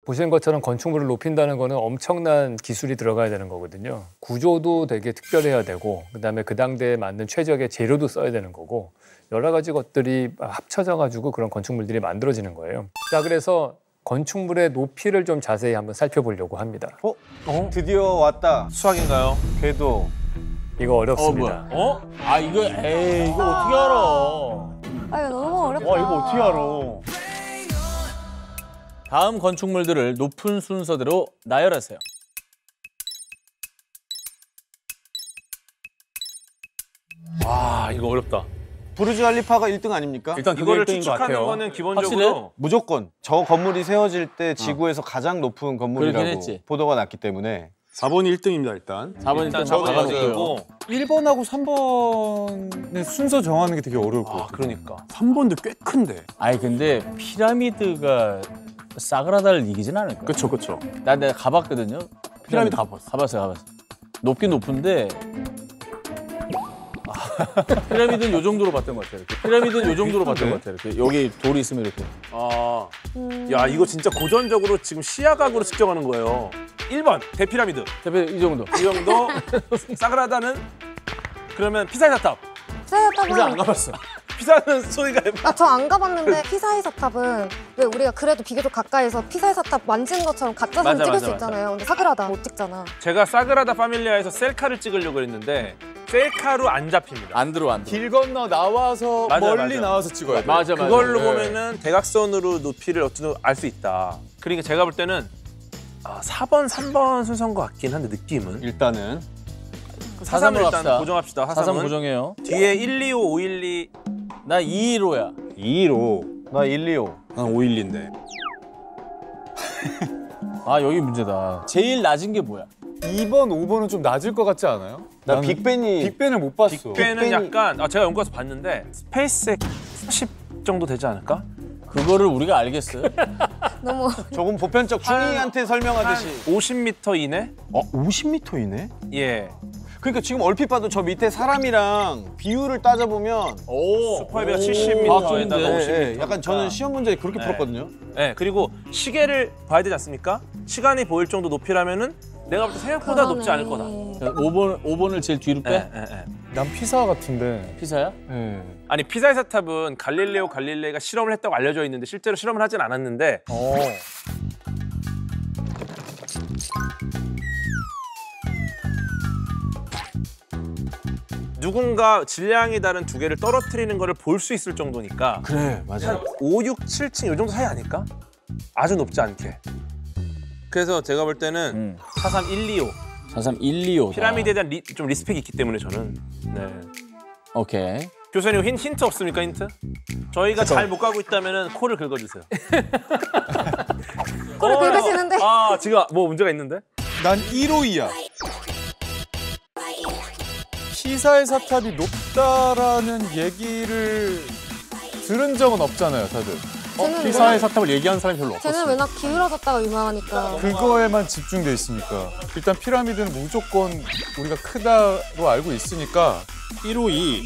보시는 것처럼 건축물을 높인다는 거는 엄청난 기술이 들어가야 되는 거거든요. 구조도 되게 특별해야 되고 그다음에 그 당대에 맞는 최적의 재료도 써야 되는 거고 여러 가지 것들이 합쳐져 가지고 그런 건축물들이 만들어지는 거예요. 자, 그래서 건축물의 높이를 좀 자세히 한번 살펴보려고 합니다. 드디어 왔다. 수학인가요? 궤도. 이거 어렵습니다. 어? 아 이거 에이 이거 어떻게 알아? 아, 이거 너무 어렵다. 와 이거 어떻게 알아? 다음 건축물들을 높은 순서대로 나열하세요. 와 이거 어렵다. 부르즈 할리파가 1등 아닙니까? 일단 이거를 그게 1등인 것 추측하는 같아요. 거는 기본적으로 확실해? 무조건 저 건물이 세워질 때 지구에서 가장 높은 그러긴 건물이라고 했지. 보도가 났기 때문에 4번이 1등입니다 일단. 4번 일단 잡아가지고 1번하고 3번의 순서 정하는 게 되게 어려울 것 같아요. 그러니까 3번도 꽤 큰데. 아니 근데 피라미드가 사그라다를 이기진 않을 거야. 그쵸 그쵸. 내가 가봤거든요. 피라미드 가봤어. 가봤어. 높긴 높은데 피라미드는 요 정도로 봤던 것 같아요. 이렇게. 피라미드는 요 정도로 봤던 것 같아요. 이렇게 여기 돌이 있으면 이렇게. 아, 야 이거 진짜 고전적으로 지금 시야각으로 측정하는 거예요. 1번 대피라미드. 대표 이 정도. 이 정도. 사그라다는 그러면 피사의 사탑. 피사의 피자 안 사탑은 가봤어. 피사는 소리가 저 안 가봤는데 피사의 사탑은 왜 우리가 그래도 비교적 가까이서 피사의 사탑 만진 것처럼 가짜 사진 맞아, 찍을 맞아, 수 맞아. 있잖아요. 근데 사그라다 못 찍잖아. 제가 사그라다 파밀리아에서 셀카를 찍으려고 했는데 셀카로 안 잡힙니다. 안 들어. 길 건너 나와서 맞아, 멀리 맞아. 나와서 찍어야 돼. 맞아. 그걸로 네. 보면은 대각선으로 높이를 어쩌고 알 수 있다. 그러니까 제가 볼 때는 4번, 3번 순서인 것 같긴 한데 느낌은 일단은 4, 3을 일단 합시다. 고정합시다. 4, 3 4, 3은 고정해요. 뒤에 1, 2, 5, 5, 1, 2 나 215야. 215. 나 125. 난 5, 1, 2인데 아 여기 문제다. 제일 낮은 게 뭐야? 2번, 5번은 좀 낮을 것 같지 않아요? 나 나는 빅벤이 빅벤을 못 봤어. 빅벤은 약간 제가 연구 가서 봤는데 스페이스X 40 정도 되지 않을까? 그거를 우리가 알겠어요? 너무 조금 보편적 중이한테 설명하듯이 50m 이내? 50m 이네? 예. 그러니까 지금 얼핏 봐도 저 밑에 사람이랑 비율을 따져보면 슈퍼헤비가 70m에다가 아, 50m. 약간 저는 시험 문제 그렇게 풀었거든요. 네, 그리고 시계를 봐야 되지 않습니까? 시간이 보일 정도 높이라면은 내가 볼 때 생각보다 높지 않을 거다. 5번을 제일 뒤로 빼? 예. 난 피사 같은데. 피사야? 예. 아니 피사의 사탑은 갈릴레오 갈릴레이가 실험을 했다고 알려져 있는데 실제로 실험을 하진 않았는데 누군가 질량이 다른 두 개를 떨어뜨리는 거를 볼 수 있을 정도니까 그래, 맞아. 한 5, 6, 7층 이 정도 사이 아닐까? 아주 높지 않게. 그래서 제가 볼 때는 43, 1, 2, 5 43, 1, 2, 5. 피라미드에 대한 좀 리스펙이 있기 때문에 저는 오케이. 교수님 힌트 없습니까 힌트? 저희가 잘 못 가고 있다면 코를 긁어주세요. 코를 긁으시는데 지금 뭐 문제가 있는데? 난 152야. 피사의 사탑이 높다라는 얘기를 들은 적은 없잖아요, 다들. 쟤는 사탑을 얘기하는 사람이 별로 쟤는 워낙 기울어졌다가 유명하니까. 그거에만 집중돼 있으니까. 일단 피라미드는 무조건 우리가 크다로 알고 있으니까 152.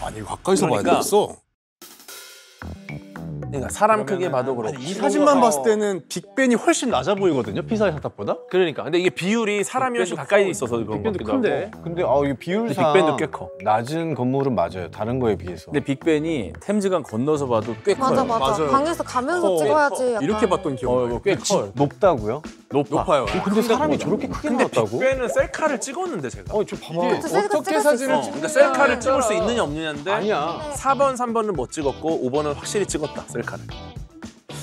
아니 가까이서 그러니까. 봐야 되겠어. 그러니까 사람 크게 봐도 그렇고 이 사진만 봤을 때는 빅벤이 훨씬 낮아 보이거든요. 피사의 사탑보다. 그러니까 근데 이게 비율이 사람이 훨씬 가까이 있어서 그런 것 같기도 하고. 근데 이게 비율상 빅벤도 꽤 커. 낮은 건물은 맞아요. 다른 거에 비해서. 근데 빅벤이 템즈강 건너서 봐도 꽤 커요. 맞아. 맞아요. 방에서 가면서 찍어야지. 약간. 이렇게 봤던 기억. 이거 꽤 커요. 높다고요? 높아요. 근데 사람이 저렇게 크게 나왔다고? 빅벤은 셀카를 찍었는데 제가. 저 봐봐. 어떻게 사진을 그러니까 셀카를 찍을 수 있느냐 없느냐인데 아니야. 4번, 3번은 못 찍었고 5번은 확실히 찍었다 셀카를.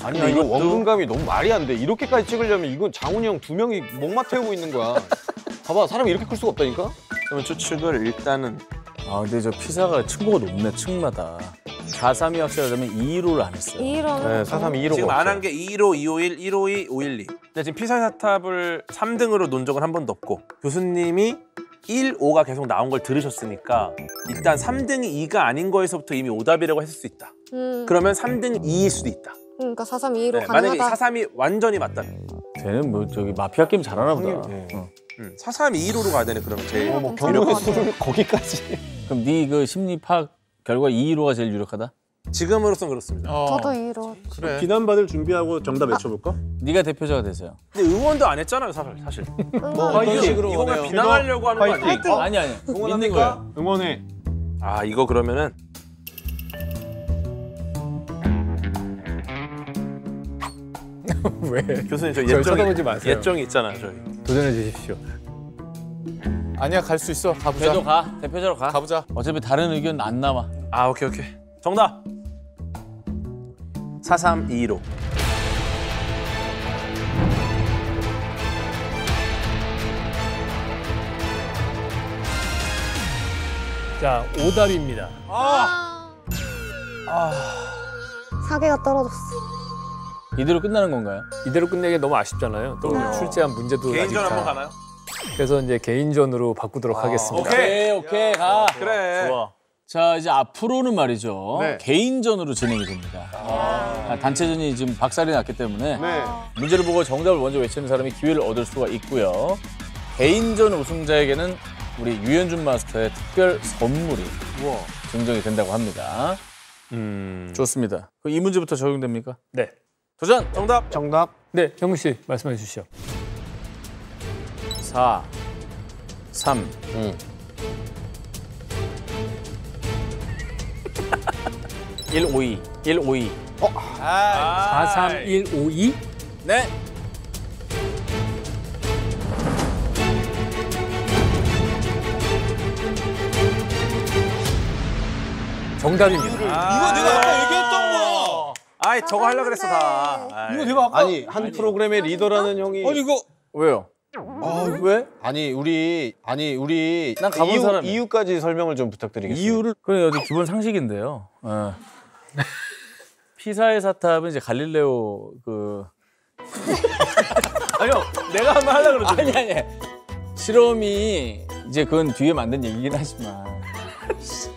아니야, 이거 원근감이 너무 말이 안 돼. 이렇게까지 찍으려면 이건 장훈이 형 2명이 목마 태우고 있는 거야. 봐봐, 사람이 이렇게 클 수가 없다니까? 그러면 추측을 일단은 근데 저 피사가 층고가 높네, 층마다. 432 확실하려면 215를 안 했어요. 이런. 네, 432, 215. 지금 안 한 게 215, 251, 152, 512. 근데 지금 피사의 사탑을 3등으로 논 적은 한 번도 없고 교수님이 1, 5가 계속 나온 걸 들으셨으니까 일단 3등이 2가 아닌 거에서부터 이미 오답이라고 했을 수 있다. 그러면 3등이 2일 수도 있다. 그러니까 432로 네, 만약에 가능하다. 432 완전히 맞다면 쟤는 뭐 저기 마피아 게임 잘하나 보다. 43215로 가야 되네 그러면 제일. 뭐 경우의 수를 거기까지. 그럼 네 그 심리 파악 결과 215가 제일 유력하다? 지금으로선 그렇습니다. 저도 2로. 그래. 비난받을 준비하고 정답 외쳐볼까? 네가 대표자가 되세요. 근데 응원도 안 했잖아요, 사실. 어떤 식으로 이거 그냥 원해요? 비난하려고 하는 거 아니에요? 아니 믿는 응원합니까? 거예요. 응원해. 아, 이거 그러면은 왜? 교수님 저 저를 쳐다보지 마세요. 예정이 있잖아요, 저희. 도전해 주십시오. 아니야 갈 수 있어. 가보자. 대도 가. 대표자로 가. 가보자. 어차피 다른 의견 안 남아. 아, 오케이. 정답. 4321호. 자, 오답입니다. 사계가 떨어졌어. 이대로 끝나는 건가요? 이대로 끝내기 너무 아쉽잖아요. 또 출제한 문제도 개인전 아직 한번 다. 가나요? 그래서 이제 개인전으로 바꾸도록 하겠습니다. 오케이 가. 그래. 좋아. 자 이제 앞으로는 말이죠. 네. 개인전으로 진행이 됩니다. 단체전이 지금 박살이 났기 때문에 네. 문제를 보고 정답을 먼저 외치는 사람이 기회를 얻을 수가 있고요. 개인전 우승자에게는 우리 유현준 마스터의 특별 선물이 증정이 된다고 합니다. 좋습니다. 그럼 이 문제부터 적용됩니까? 네. 도전! 정답. 네, 경무 씨 말씀해 주시죠. 4, 3, 152, 152. 43152? 네. 정답입니다. 이거 내가 아까 얘기했던 거. 아이, 저거 하려고 그랬어, 다. 아이. 이거 내가 아까 아니 한 프로그램의 리더라는 형이 이거 왜요? 왜? 아니 우리 난 가본 사람이야. 이유까지 설명을 좀 부탁드리겠습니다. 이유를 그래 어디 기본 상식인데요. 피사의 사탑은 이제 갈릴레오 그 아니요, 내가 한번 하려고 그랬지. 아니 실험이 이제 그건 뒤에 만든 얘기긴 하지만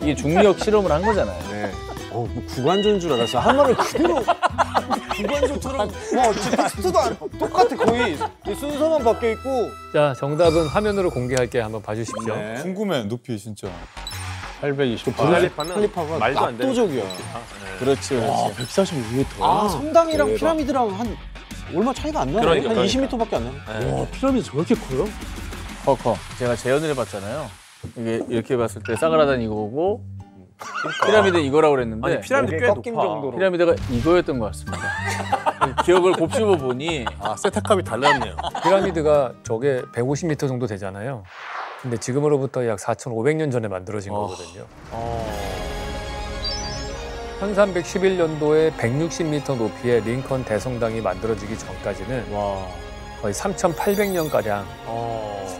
이게 중력 실험을 한 거잖아요. 네. 뭐 구관조인 줄 알았어. 한 말을 그대로 구관조처럼. 진짜 텍스트도 똑같아 거의. 순서만 바뀌어 있고. 자, 정답은 화면으로 공개할게 한번 봐주십시오. 궁금해 높이 진짜. 820. 칼리파가 말도 안 돼. 압도적이야. 그렇지. 145m. 성당이랑 피라미드랑 한 얼마 차이가 안 나네. 그러니까. 한 20m밖에 안 나네. 와, 피라미드 저렇게 커요? 커. 제가 재현을 해봤잖아요. 이게 이렇게 봤을 때 싸그라단 이거고 피라미드 이거라고 그랬는데 아니, 피라미드 꽤 꺾인 높아. 정도로. 피라미드가 이거였던 것 같습니다. 기억을 곱씹어 보니 세탁값이 달랐네요. 피라미드가 저게 150m 정도 되잖아요. 근데 지금으로부터 약 4,500년 전에 만들어진 거거든요. 1311년도에 160m 높이의 링컨 대성당이 만들어지기 전까지는 거의 3,800년가량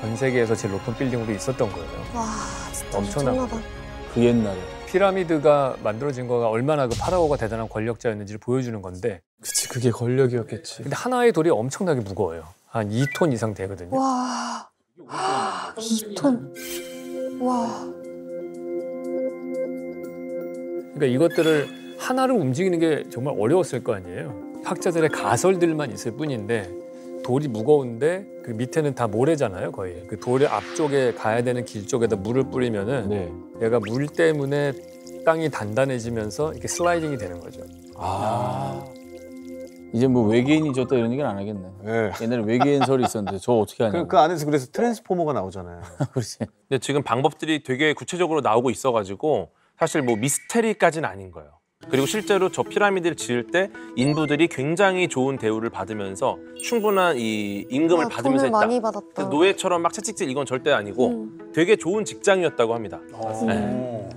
전 세계에서 제일 높은 빌딩으로 있었던 거예요. 와, 진짜 엄청난 엄청나다. 그 옛날에 피라미드가 만들어진 거가 얼마나 그 파라오가 대단한 권력자였는지를 보여주는 건데, 그치 그게 권력이었겠지. 근데 하나의 돌이 엄청나게 무거워요. 한 2톤 이상 되거든요. 와, 2톤. 와, 그러니까 이것들을 하나를 움직이는 게 정말 어려웠을 거 아니에요. 학자들의 가설들만 있을 뿐인데 돌이 무거운데 그 밑에는 다 모래잖아요, 거의. 그 돌의 앞쪽에 가야 되는 길 쪽에다 물을 뿌리면은 얘가 물 때문에 땅이 단단해지면서 이렇게 슬라이딩이 되는 거죠. 이제 뭐 외계인이 줬다 이런 얘기는 안 하겠네. 네. 옛날에 외계인설이 있었는데 저 어떻게 하냐. 그 안에서 그래서 트랜스포머가 나오잖아요. 그렇지. 근데 지금 방법들이 되게 구체적으로 나오고 있어가지고 사실 뭐 미스테리까지는 아닌 거예요. 그리고 실제로 저 피라미드를 지을 때 인부들이 굉장히 좋은 대우를 받으면서 충분한 이 임금을 받으면서 돈을 했다. 많이 받았다. 노예처럼 막 채찍질 이건 절대 아니고 되게 좋은 직장이었다고 합니다. 네.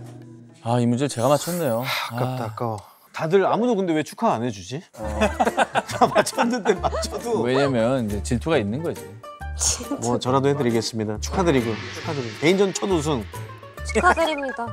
이 문제를 제가 맞췄네요. 아깝다 아까워. 다들 아무도 근데 왜 축하 안 해주지? 다 맞췄는데 맞춰도. 왜냐면 이제 질투가 있는 거지. 뭐 저라도 해드리겠습니다. 축하드리고. 개인전 첫 우승. 축하드립니다.